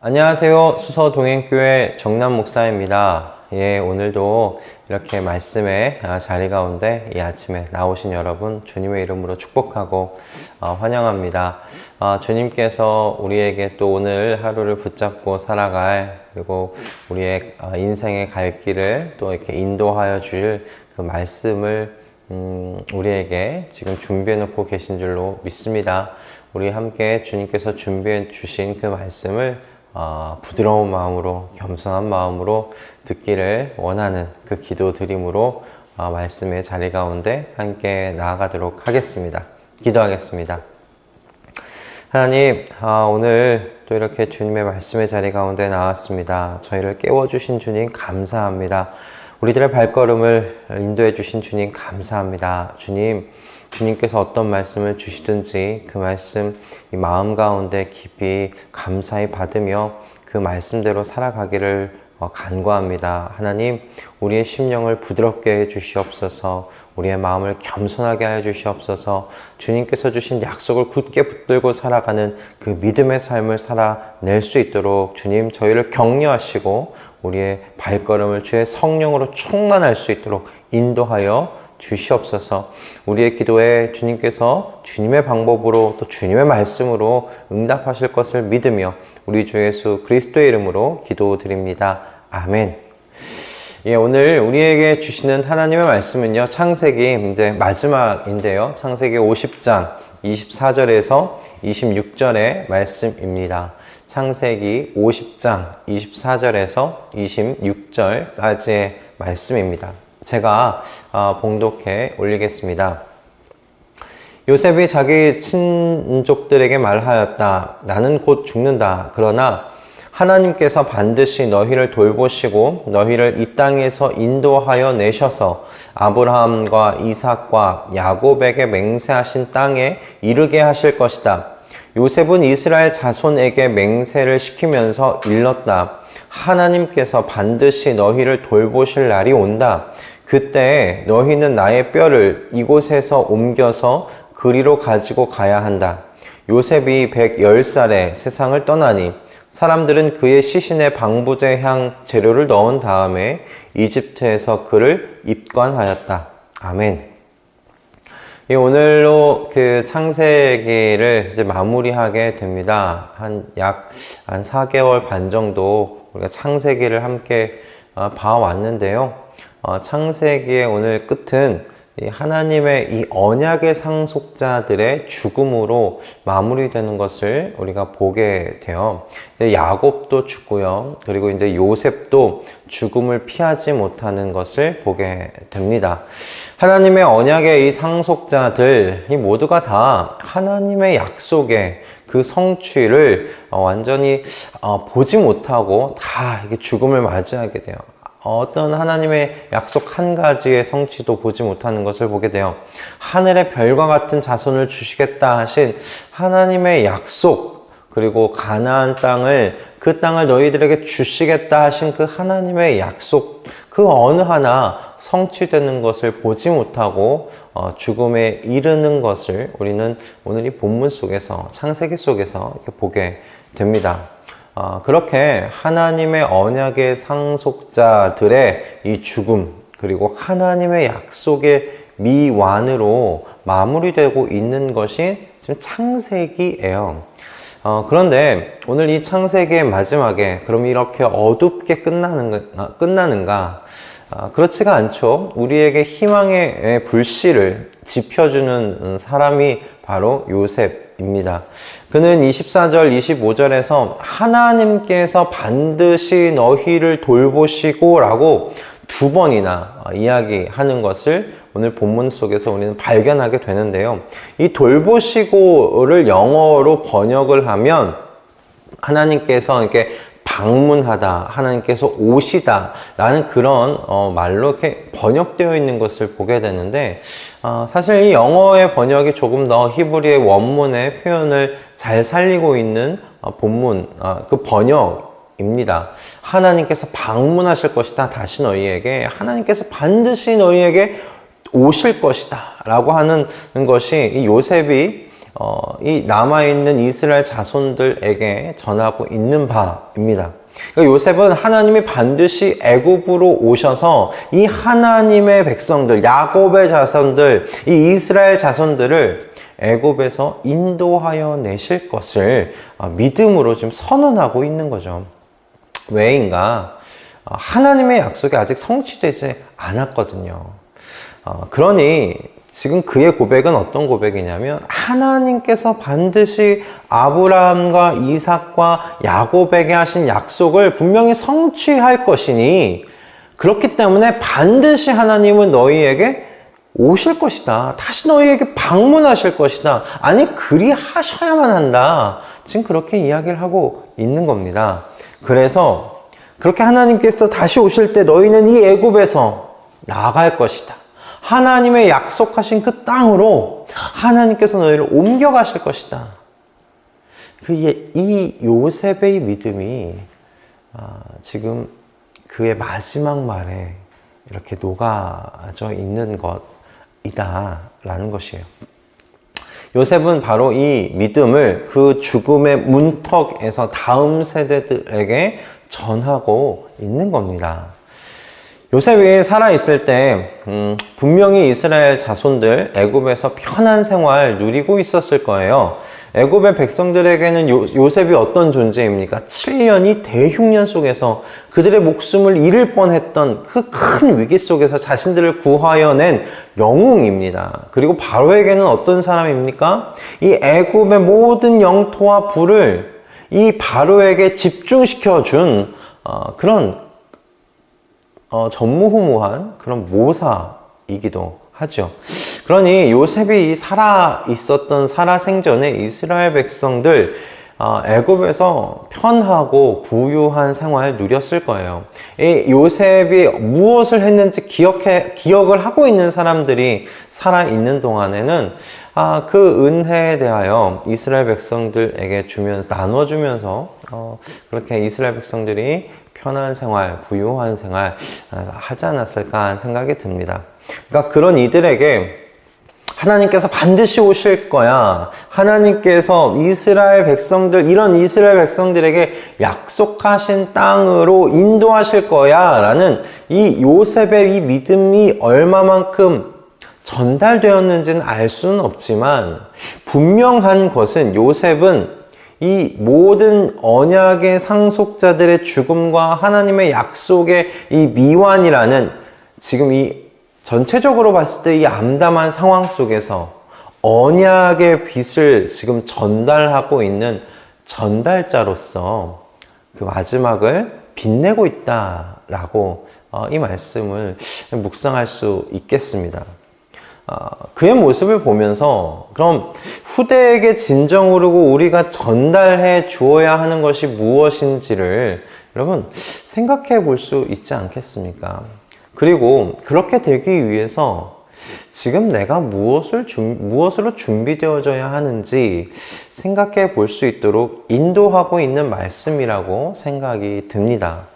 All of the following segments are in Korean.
안녕하세요. 수서동행교회 정남 목사입니다. 오늘도 이렇게 말씀의 자리 가운데 이 아침에 나오신 여러분 주님의 이름으로 축복하고 환영합니다. 주님께서 우리에게 또 오늘 하루를 붙잡고 살아갈, 그리고 우리의 인생의 갈 길을 또 이렇게 인도하여 줄 그 말씀을 우리에게 지금 준비해 놓고 계신 줄로 믿습니다. 우리 함께 주님께서 준비해 주신 그 말씀을 부드러운 마음으로, 겸손한 마음으로 듣기를 원하는 그 기도 드림으로 말씀의 자리 가운데 함께 나아가도록 하겠습니다. 기도하겠습니다. 하나님, 오늘 또 이렇게 주님의 말씀의 자리 가운데 나왔습니다. 저희를 깨워주신 주님 감사합니다. 우리들의 발걸음을 인도해 주신 주님 감사합니다. 주님께서 어떤 말씀을 주시든지 그 말씀 이 마음 가운데 깊이 감사히 받으며 그 말씀대로 살아가기를 간구합니다. 하나님, 우리의 심령을 부드럽게 해 주시옵소서. 우리의 마음을 겸손하게 하여 주시옵소서. 주님께서 주신 약속을 굳게 붙들고 살아가는 그 믿음의 삶을 살아낼 수 있도록 주님 저희를 격려하시고 우리의 발걸음을 주의 성령으로 충만할 수 있도록 인도하여 주시옵소서. 우리의 기도에 주님께서 주님의 방법으로 또 주님의 말씀으로 응답하실 것을 믿으며 우리 주 예수 그리스도의 이름으로 기도드립니다. 아멘. 오늘 우리에게 주시는 하나님의 말씀은요, 창세기 이제 마지막인데요. 창세기 50장 24절에서 26절의 말씀입니다. 창세기 50장 24절에서 26절까지의 말씀입니다. 제가 봉독해 올리겠습니다. 요셉이 자기 친족들에게 말하였다. 나는 곧 죽는다. 그러나 하나님께서 반드시 너희를 돌보시고 너희를 이 땅에서 인도하여 내셔서 아브라함과 이삭과 야곱에게 맹세하신 땅에 이르게 하실 것이다. 요셉은 이스라엘 자손에게 맹세를 시키면서 일렀다. 하나님께서 반드시 너희를 돌보실 날이 온다. 그때 너희는 나의 뼈를 이곳에서 옮겨서 그리로 가지고 가야 한다. 요셉이 110살에 세상을 떠나니 사람들은 그의 시신에 방부제 향 재료를 넣은 다음에 이집트에서 그를 입관하였다. 아멘. 오늘로 그 창세기를 이제 마무리하게 됩니다. 약 4개월 반 정도 우리가 창세기를 함께 봐왔는데요. 창세기의 오늘 끝은 하나님의 이 언약의 상속자들의 죽음으로 마무리되는 것을 우리가 보게 돼요. 야곱도 죽고요. 그리고 이제 요셉도 죽음을 피하지 못하는 것을 보게 됩니다. 하나님의 언약의 이 상속자들이 모두가 다 하나님의 약속의 그 성취를 완전히 보지 못하고 다 이게 죽음을 맞이하게 돼요. 어떤 하나님의 약속 한 가지의 성취도 보지 못하는 것을 보게 돼요. 하늘의 별과 같은 자손을 주시겠다 하신 하나님의 약속, 그리고 가나안 땅을, 그 땅을 너희들에게 주시겠다 하신 그 하나님의 약속, 그 어느 하나 성취되는 것을 보지 못하고 죽음에 이르는 것을 우리는 오늘 이 본문 속에서, 창세기 속에서 이렇게 보게 됩니다. 그렇게 하나님의 언약의 상속자들의 이 죽음, 그리고 하나님의 약속의 미완으로 마무리되고 있는 것이 지금 창세기예요. 그런데 오늘 이 창세기의 마지막에 그럼 이렇게 어둡게 끝나는가? 그렇지가 않죠. 우리에게 희망의 불씨를 지펴주는 사람이 바로 요셉입니다. 그는 24절, 25절에서 하나님께서 반드시 너희를 돌보시고 라고 두 번이나 이야기하는 것을 오늘 본문 속에서 우리는 발견하게 되는데요. 이 돌보시고를 영어로 번역을 하면 하나님께서 이렇게 방문하다, 하나님께서 오시다 라는 그런 말로 이렇게 번역되어 있는 것을 보게 되는데, 사실 이 영어의 번역이 조금 더 히브리의 원문의 표현을 잘 살리고 있는 본문, 그 번역입니다. 하나님께서 방문하실 것이다. 다시 너희에게 하나님께서 반드시 너희에게 오실 것이다 라고 하는 것이 이 요셉이 이 남아있는 이스라엘 자손들에게 전하고 있는 바입니다. 그러니까 요셉은 하나님이 반드시 애굽으로 오셔서 이 하나님의 백성들, 야곱의 자손들, 이 이스라엘 자손들을 애굽에서 인도하여 내실 것을 믿음으로 지금 선언하고 있는 거죠. 왜인가? 하나님의 약속이 아직 성취되지 않았거든요. 그러니 지금 그의 고백은 어떤 고백이냐면 하나님께서 반드시 아브라함과 이삭과 야곱에게 하신 약속을 분명히 성취할 것이니 그렇기 때문에 반드시 하나님은 너희에게 오실 것이다. 다시 너희에게 방문하실 것이다. 아니 그리하셔야만 한다. 지금 그렇게 이야기를 하고 있는 겁니다. 그래서 그렇게 하나님께서 다시 오실 때 너희는 이 애굽에서 나아갈 것이다. 하나님의 약속하신 그 땅으로 하나님께서 너희를 옮겨가실 것이다. 이 요셉의 믿음이 지금 그의 마지막 말에 이렇게 녹아져 있는 것이다라는 것이에요. 요셉은 바로 이 믿음을 그 죽음의 문턱에서 다음 세대들에게 전하고 있는 겁니다. 요셉이 살아있을 때 분명히 이스라엘 자손들 애굽에서 편한 생활 누리고 있었을 거예요. 애굽의 백성들에게는 요셉이 어떤 존재입니까? 7년이 대흉년 속에서 그들의 목숨을 잃을 뻔했던 그 큰 위기 속에서 자신들을 구하여 낸 영웅입니다. 그리고 바로에게는 어떤 사람입니까? 이 애굽의 모든 영토와 부를 이 바로에게 집중시켜 준 그런 전무후무한 그런 모사이기도 하죠. 그러니 요셉이 살아 있었던 살아생전에 이스라엘 백성들 애굽에서 편하고 부유한 생활을 누렸을 거예요. 이 요셉이 무엇을 했는지 기억을 하고 있는 사람들이 살아 있는 동안에는 그 은혜에 대하여 이스라엘 백성들에게 나눠주면서 그렇게 이스라엘 백성들이 편한 생활, 부유한 생활 하지 않았을까 하는 생각이 듭니다. 그러니까 그런 이들에게 하나님께서 반드시 오실 거야. 하나님께서 이런 이스라엘 백성들에게 약속하신 땅으로 인도하실 거야. 라는 이 요셉의 이 믿음이 얼마만큼 전달되었는지는 알 수는 없지만 분명한 것은 요셉은 이 모든 언약의 상속자들의 죽음과 하나님의 약속의 이 미완이라는 지금 이 전체적으로 봤을 때 이 암담한 상황 속에서 언약의 빛을 지금 전달하고 있는 전달자로서 그 마지막을 빛내고 있다라고 이 말씀을 묵상할 수 있겠습니다. 그의 모습을 보면서 그럼 후대에게 진정으로 우리가 전달해 주어야 하는 것이 무엇인지를 여러분 생각해 볼 수 있지 않겠습니까? 그리고 그렇게 되기 위해서 지금 내가 무엇으로 준비되어져야 하는지 생각해 볼 수 있도록 인도하고 있는 말씀이라고 생각이 듭니다.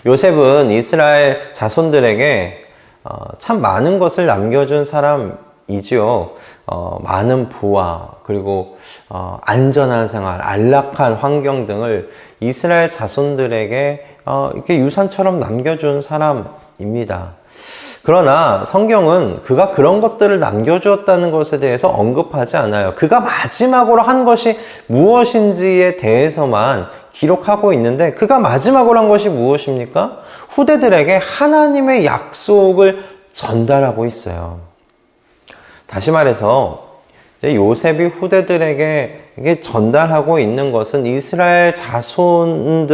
요셉은 이스라엘 자손들에게 참 많은 것을 남겨준 사람이지요. 많은 부와 그리고 안전한 생활, 안락한 환경 등을 이스라엘 자손들에게 이렇게 유산처럼 남겨준 사람입니다. 그러나 성경은 그가 그런 것들을 남겨주었다는 것에 대해서 언급하지 않아요. 그가 마지막으로 한 것이 무엇인지에 대해서만 기록하고 있는데 그가 마지막으로 한 것이 무엇입니까? 후대들에게 하나님의 약속을 전달하고 있어요. 다시 말해서 요셉이 후대들에게 전달하고 있는 것은 이스라엘 자손들이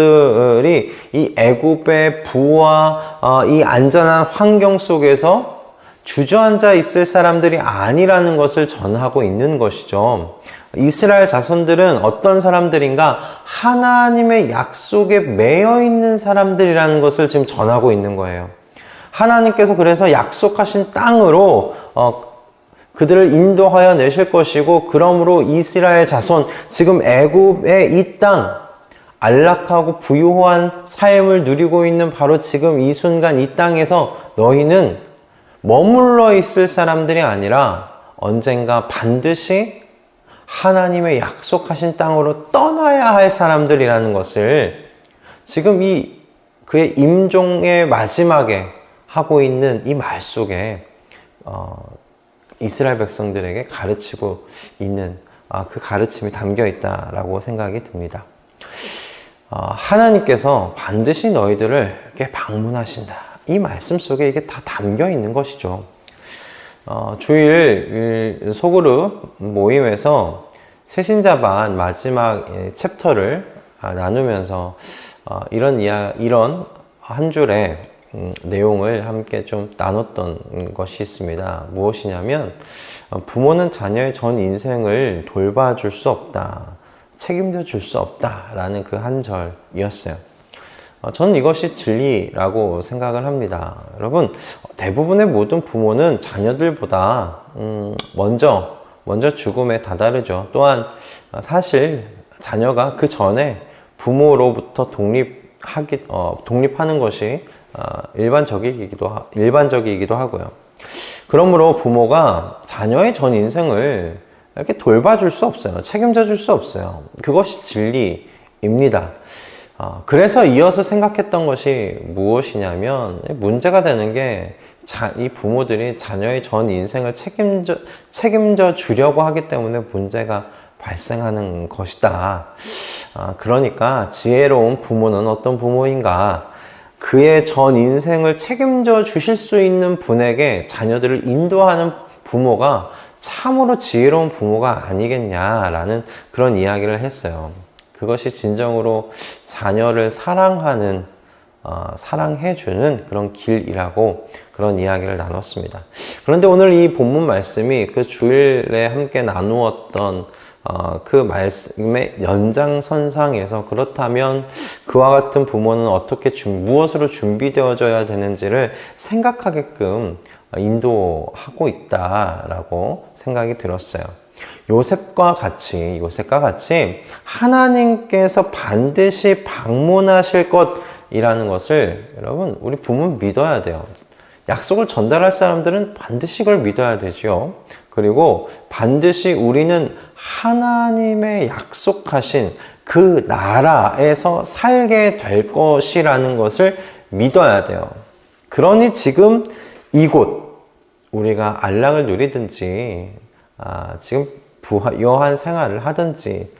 이 애굽의 부와 이 안전한 환경 속에서 주저앉아 있을 사람들이 아니라는 것을 전하고 있는 것이죠. 이스라엘 자손들은 어떤 사람들인가? 하나님의 약속에 매여 있는 사람들이라는 것을 지금 전하고 있는 거예요. 하나님께서 그래서 약속하신 땅으로 그들을 인도하여 내실 것이고, 그러므로 이스라엘 자손, 지금 애굽의 이 땅, 안락하고 부유한 삶을 누리고 있는 바로 지금 이 순간 이 땅에서 너희는 머물러 있을 사람들이 아니라 언젠가 반드시 하나님의 약속하신 땅으로 떠나야 할 사람들이라는 것을 지금 그의 임종의 마지막에 하고 있는 이 말 속에 이스라엘 백성들에게 가르치고 있는 그 가르침이 담겨 있다라고 생각이 듭니다. 하나님께서 반드시 너희들을 이렇게 방문하신다. 이 말씀 속에 이게 다 담겨 있는 것이죠. 주일 소그룹 모임에서 새신자반 마지막 챕터를 나누면서 이런 한 줄의 내용을 함께 좀 나눴던 것이 있습니다. 무엇이냐면 부모는 자녀의 전 인생을 돌봐줄 수 없다, 책임져 줄 수 없다라는 그 한 절이었어요. 저는 이것이 진리라고 생각을 합니다. 여러분, 대부분의 모든 부모는 자녀들보다 먼저 죽음에 다다르죠. 또한 사실 자녀가 그 전에 부모로부터 독립하는 것이 일반적이기도 하고요. 그러므로 부모가 자녀의 전 인생을 이렇게 돌봐줄 수 없어요. 책임져 줄 수 없어요. 그것이 진리입니다. 그래서 이어서 생각했던 것이 무엇이냐면, 문제가 되는 게 이 부모들이 자녀의 전 인생을 책임져 주려고 하기 때문에 문제가 발생하는 것이다. 그러니까 지혜로운 부모는 어떤 부모인가? 그의 전 인생을 책임져 주실 수 있는 분에게 자녀들을 인도하는 부모가 참으로 지혜로운 부모가 아니겠냐라는 그런 이야기를 했어요. 그것이 진정으로 자녀를 사랑해주는 그런 길이라고 그런 이야기를 나눴습니다. 그런데 오늘 이 본문 말씀이 그 주일에 함께 나누었던 그 말씀의 연장선상에서, 그렇다면 그와 같은 부모는 어떻게 무엇으로 준비되어져야 되는지를 생각하게끔 인도하고 있다라고 생각이 들었어요. 요셉과 같이 하나님께서 반드시 방문하실 것이라는 것을 여러분, 우리 부모는 믿어야 돼요. 약속을 전달할 사람들은 반드시 그걸 믿어야 되죠. 그리고 반드시 우리는 하나님의 약속하신 그 나라에서 살게 될 것이라는 것을 믿어야 돼요. 그러니 지금 이곳, 우리가 안락을 누리든지 지금 부유한 생활을 하든지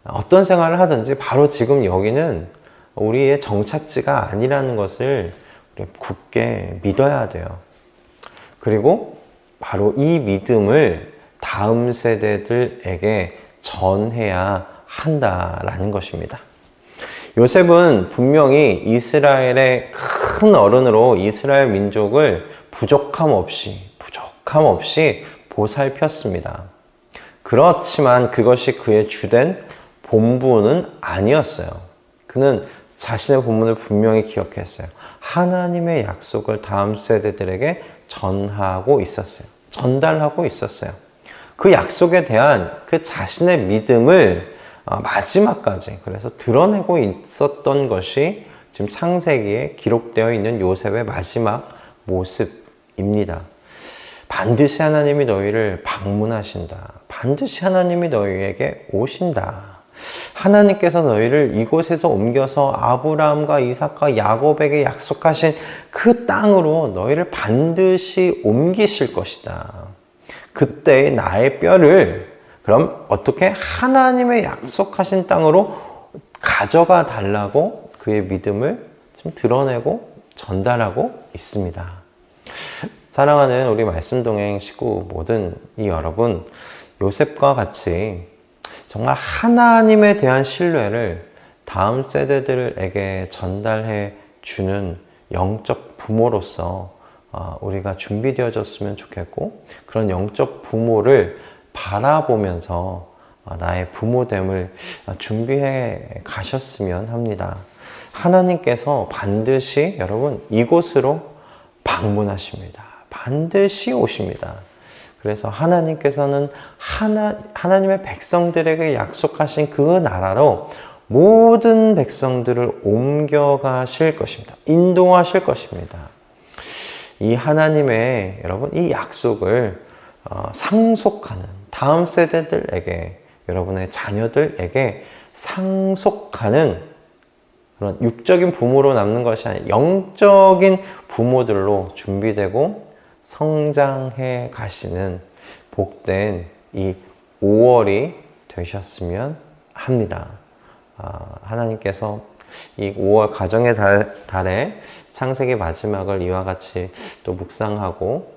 어떤 생활을 하든지 바로 지금 여기는 우리의 정착지가 아니라는 것을 우리 굳게 믿어야 돼요. 그리고 바로 이 믿음을 다음 세대들에게 전해야 한다라는 것입니다. 요셉은 분명히 이스라엘의 큰 어른으로 이스라엘 민족을 부족함 없이 보살폈습니다. 그렇지만 그것이 그의 주된 본분은 아니었어요. 그는 자신의 본분을 분명히 기억했어요. 하나님의 약속을 다음 세대들에게 전달하고 있었어요. 그 약속에 대한 그 자신의 믿음을 마지막까지 그래서 드러내고 있었던 것이 지금 창세기에 기록되어 있는 요셉의 마지막 모습입니다. 반드시 하나님이 너희를 방문하신다. 반드시 하나님이 너희에게 오신다. 하나님께서 너희를 이곳에서 옮겨서 아브라함과 이삭과 야곱에게 약속하신 그 땅으로 너희를 반드시 옮기실 것이다. 그때 나의 뼈를 그럼 어떻게 하나님의 약속하신 땅으로 가져가 달라고 그의 믿음을 좀 드러내고 전달하고 있습니다. 사랑하는 우리 말씀동행 식구 모든 이 여러분, 요셉과 같이 정말 하나님에 대한 신뢰를 다음 세대들에게 전달해 주는 영적 부모로서 우리가 준비되어졌으면 좋겠고, 그런 영적 부모를 바라보면서 나의 부모됨을 준비해 가셨으면 합니다. 하나님께서 반드시 여러분 이곳으로 방문하십니다. 반드시 오십니다. 그래서 하나님께서는 하나님의 백성들에게 약속하신 그 나라로 모든 백성들을 옮겨가실 것입니다. 인도하실 것입니다. 이 하나님의 여러분 이 약속을 상속하는 다음 세대들에게 여러분의 자녀들에게 상속하는 그런 육적인 부모로 남는 것이 아니라 영적인 부모들로 준비되고 성장해 가시는 복된 이 5월이 되셨으면 합니다. 하나님께서 이 5월 가정의 달에 창세기 마지막을 이와 같이 또 묵상하고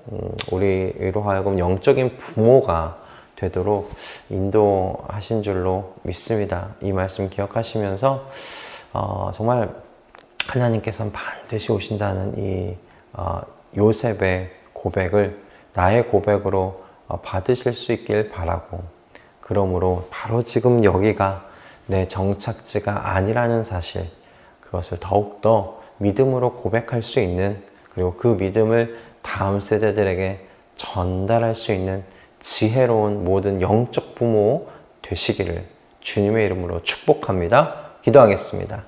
우리로 하여금 영적인 부모가 되도록 인도하신 줄로 믿습니다. 이 말씀 기억하시면서 정말 하나님께서는 반드시 오신다는 이 요셉의 고백을 나의 고백으로 받으실 수 있길 바라고, 그러므로 바로 지금 여기가 내 정착지가 아니라는 사실, 그것을 더욱더 믿음으로 고백할 수 있는, 그리고 그 믿음을 다음 세대들에게 전달할 수 있는 지혜로운 모든 영적 부모 되시기를 주님의 이름으로 축복합니다. 기도하겠습니다.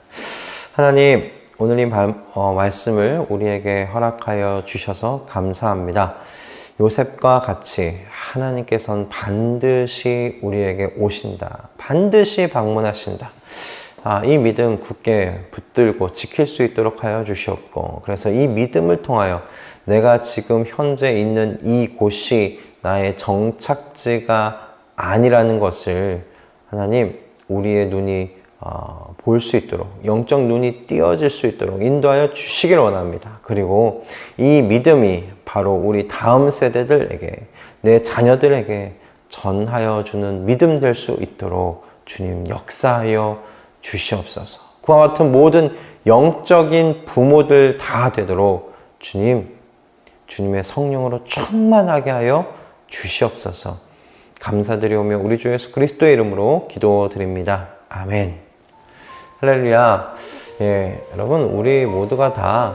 하나님, 오늘 이 말씀을 우리에게 허락하여 주셔서 감사합니다. 요셉과 같이 하나님께서는 반드시 우리에게 오신다. 반드시 방문하신다. 이 믿음 굳게 붙들고 지킬 수 있도록 하여 주시옵고, 그래서 이 믿음을 통하여 내가 지금 현재 있는 이곳이 나의 정착지가 아니라는 것을 하나님, 우리의 눈이 볼 수 있도록, 영적 눈이 띄어질 수 있도록 인도하여 주시길 원합니다. 그리고 이 믿음이 바로 우리 다음 세대들에게, 내 자녀들에게 전하여 주는 믿음 될 수 있도록 주님 역사하여 주시옵소서. 그와 같은 모든 영적인 부모들 다 되도록 주님의 성령으로 충만하게 하여 주시옵소서. 감사드리오며 우리 주 예수 그리스도의 이름으로 기도드립니다. 아멘. 할렐루야. 여러분, 우리 모두가 다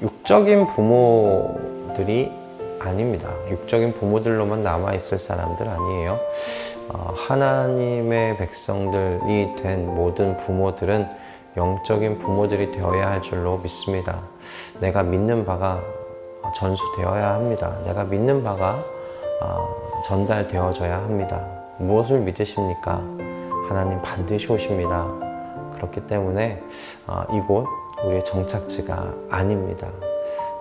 육적인 부모들이 아닙니다. 육적인 부모들로만 남아있을 사람들 아니에요. 하나님의 백성들이 된 모든 부모들은 영적인 부모들이 되어야 할 줄로 믿습니다. 내가 믿는 바가 전수되어야 합니다. 내가 믿는 바가 전달되어져야 합니다. 무엇을 믿으십니까? 하나님 반드시 오십니다. 그렇기 때문에 이곳 우리의 정착지가 아닙니다.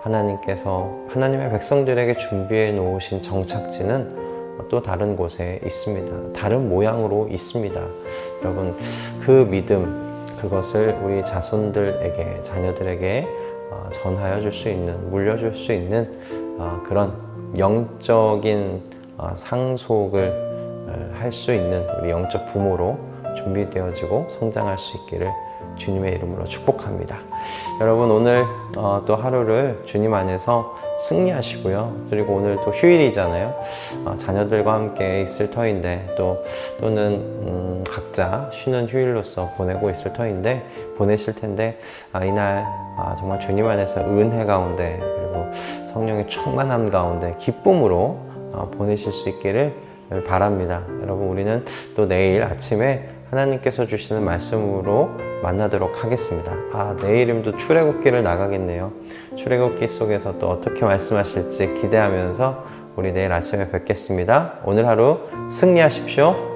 하나님께서 하나님의 백성들에게 준비해 놓으신 정착지는 또 다른 곳에 있습니다. 다른 모양으로 있습니다. 여러분, 그 믿음, 그것을 우리 자손들에게, 자녀들에게 전하여 줄 수 있는, 물려줄 수 있는 그런 영적인 상속을 할 수 있는 우리 영적 부모로 준비되어지고 성장할 수 있기를 주님의 이름으로 축복합니다. 여러분, 오늘 또 하루를 주님 안에서 승리하시고요. 그리고 오늘 또 휴일이잖아요. 자녀들과 함께 있을 터인데 또는 각자 쉬는 휴일로서 보내고 있을 터인데, 보내실 텐데 이날 정말 주님 안에서 은혜 가운데, 그리고 성령의 충만함 가운데 기쁨으로 보내실 수 있기를 바랍니다. 여러분, 우리는 또 내일 아침에 하나님께서 주시는 말씀으로 만나도록 하겠습니다. 내일이면 출애굽기를 나가겠네요. 출애굽기 속에서 또 어떻게 말씀하실지 기대하면서 우리 내일 아침에 뵙겠습니다. 오늘 하루 승리하십시오.